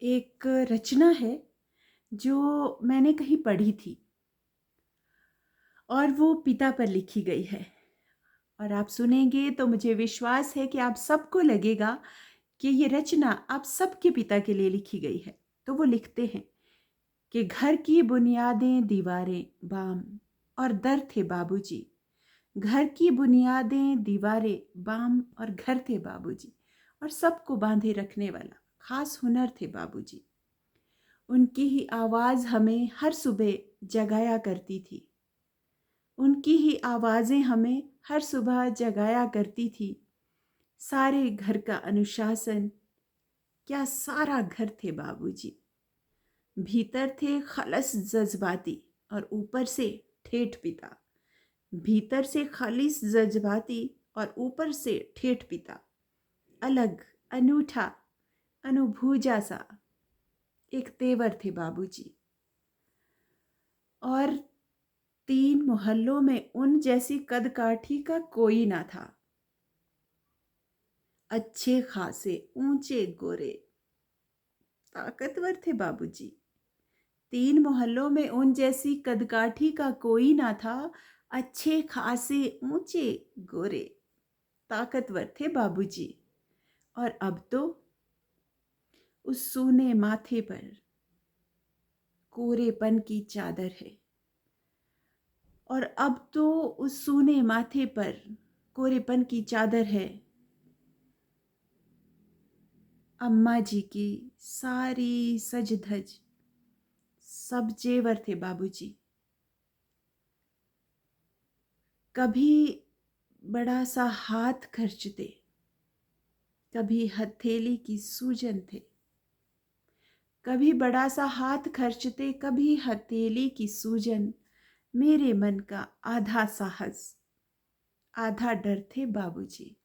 एक रचना है जो मैंने कहीं पढ़ी थी और वो पिता पर लिखी गई है। और आप सुनेंगे तो मुझे विश्वास है कि आप सबको लगेगा कि ये रचना आप सबके पिता के लिए लिखी गई है। तो वो लिखते हैं कि घर की बुनियादें दीवारें बाम और दर थे बाबूजी। घर की बुनियादें दीवारें बाम और घर थे बाबूजी। और सबको बांधे रखने वाला खास हुनर थे बाबूजी। उनकी ही आवाज़ हमें हर सुबह जगाया करती थी। उनकी ही आवाज़ें हमें हर सुबह जगाया करती थी। सारे घर का अनुशासन, क्या सारा घर थे बाबूजी। भीतर थे खलस जज्बाती और ऊपर से ठेठ पिता। भीतर से खालिस जज्बाती और ऊपर से ठेठ पिता। अलग, अनूठा, अनुभूजा सा एक तेवर थे बाबूजी। और 3 मोहल्लों में उन जैसी कद काठी का कोई ना था। अच्छे खासे ऊंचे गोरे ताकतवर थे बाबूजी। 3 मोहल्लों में उन जैसी कदकाठी का कोई ना था। अच्छे खासे ऊंचे गोरे ताकतवर थे बाबूजी। और अब तो उस सूने माथे पर कोरेपन की चादर है। और अब तो उस सूने माथे पर कोरेपन की चादर है। अम्मा जी की सारी सज धज सब जेवर थे बाबूजी। कभी बड़ा सा हाथ खर्चते, कभी हथेली की सूजन थे। कभी बड़ा सा हाथ खर्चते, कभी हथेली की सूजन। मेरे मन का आधा साहस, आधा डर थे बाबूजी।